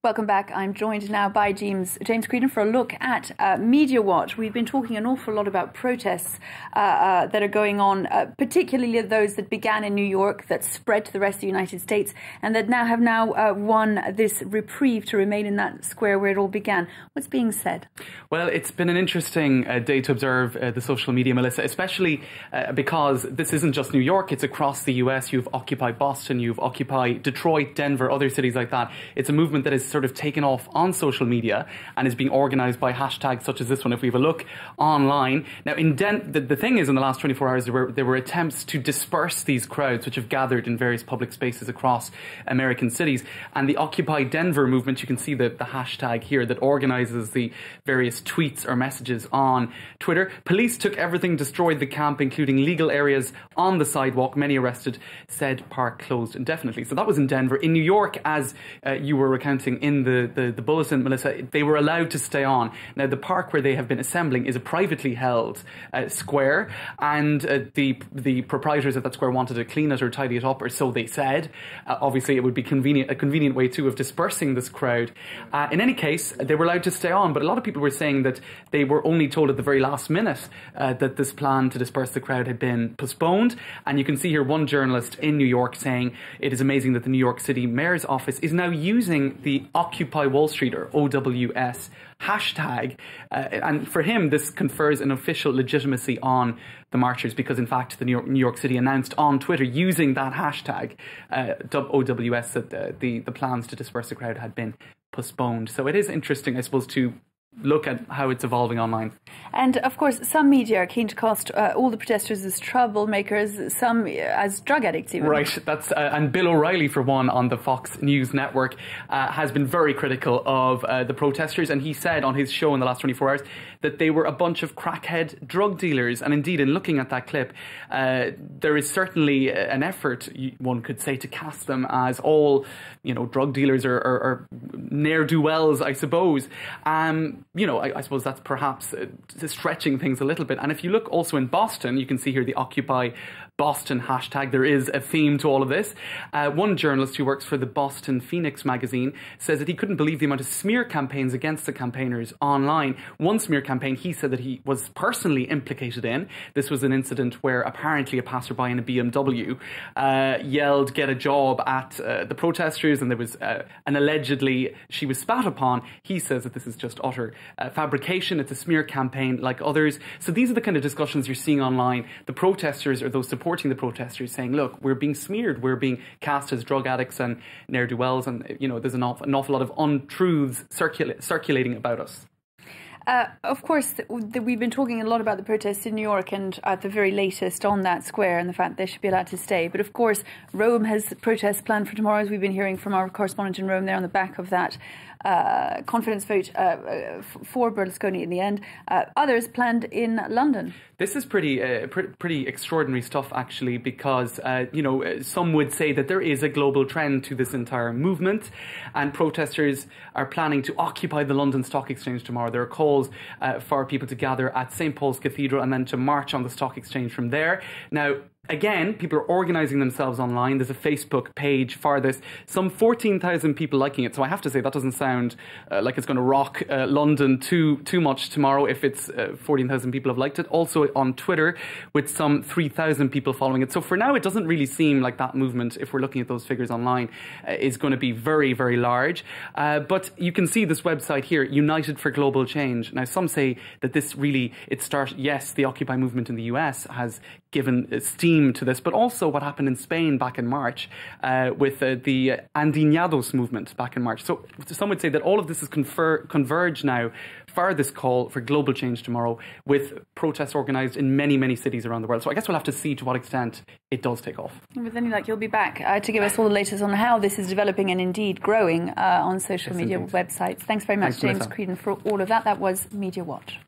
Welcome back. I'm joined now by James Creedon for a look at Media Watch. We've been talking an awful lot about protests that are going on, particularly those that began in New York, that spread to the rest of the United States, and that have now won this reprieve to remain in that square where it all began. What's being said? Well, it's been an interesting day to observe the social media, Melissa, especially because this isn't just New York, it's across the US. You've Occupy Boston, you've Occupy Detroit, Denver, other cities like that. It's a movement that is sort of taken off on social media and is being organised by hashtags such as this one. If we have a look online now, the thing is, in the last 24 hours there were attempts to disperse these crowds which have gathered in various public spaces across American cities, and the Occupy Denver movement, you can see the hashtag here that organises the various tweets or messages on Twitter. Police took everything, destroyed the camp, including legal areas on the sidewalk, many arrested, said park closed indefinitely. So that was in Denver. In New York, as you were recounting in the bulletin, Melissa, they were allowed to stay on. Now, the park where they have been assembling is a privately held square, and the proprietors of that square wanted to clean it or tidy it up, or so they said. Obviously, it would be a convenient way too of dispersing this crowd. In any case, they were allowed to stay on, but a lot of people were saying that they were only told at the very last minute that this plan to disperse the crowd had been postponed. And you can see here one journalist in New York saying it is amazing that the New York City Mayor's office is now using the Occupy Wall Street, or OWS, hashtag, and for him this confers an official legitimacy on the marchers, because in fact the New York City announced on Twitter using that hashtag OWS that the plans to disperse the crowd had been postponed. So it is interesting, I suppose, to look at how it's evolving online. And of course some media are keen to cast all the protesters as troublemakers, some as drug addicts even. Right, that's and Bill O'Reilly, for one, on the Fox News network, has been very critical of the protesters, and he said on his show in the last 24 hours that they were a bunch of crackhead drug dealers. And indeed, in looking at that clip, there is certainly an effort, one could say, to cast them as all, drug dealers or ne'er-do-wells, I suppose. I suppose that's perhaps stretching things a little bit. And if you look also in Boston, you can see here the Occupy Boston hashtag. There is a theme to all of this. One journalist who works for the Boston Phoenix magazine says that he couldn't believe the amount of smear campaigns against the campaigners online. One smear campaign he said that he was personally implicated in. This was an incident where apparently a passerby in a BMW yelled, "Get a job," at the protesters, and there was and allegedly she was spat upon. He says that this is just utter fabrication. It's a smear campaign like others. So these are the kind of discussions you're seeing online. The protesters, or those supporting the protesters, saying, look, we're being smeared, we're being cast as drug addicts and ne'er-do-wells, and there's an awful lot of untruths circulating about us. Of course, we've been talking a lot about the protests in New York, and at the very latest on that square, and the fact they should be allowed to stay. But of course, Rome has protests planned for tomorrow, as we've been hearing from our correspondent in Rome there on the back of that confidence vote for Berlusconi in the end. Others planned in London. This is pretty extraordinary stuff, actually, because some would say that there is a global trend to this entire movement, and protesters are planning to occupy the London Stock Exchange tomorrow. There are calls for people to gather at St Paul's Cathedral and then to march on the Stock Exchange from there. Now, again, people are organising themselves online. There's a Facebook page for this. Some 14,000 people liking it. So I have to say that doesn't sound like it's going to rock London too much tomorrow if it's 14,000 people have liked it. Also on Twitter with some 3,000 people following it. So for now, it doesn't really seem like that movement, if we're looking at those figures online, is going to be very, very large. But you can see this website here, United for Global Change. Now, some say that this really, yes, the Occupy movement in the US has given steam to this, but also what happened in Spain back in March with the Andinados movement back in March. So some would say that all of this is converged now for this call for global change tomorrow, with protests organised in many, many cities around the world. So I guess we'll have to see to what extent it does take off. With any luck, you'll be back to give us all the latest on how this is developing and indeed growing on social media websites. Thanks very much, James Creedon, for all of that. That was Media Watch.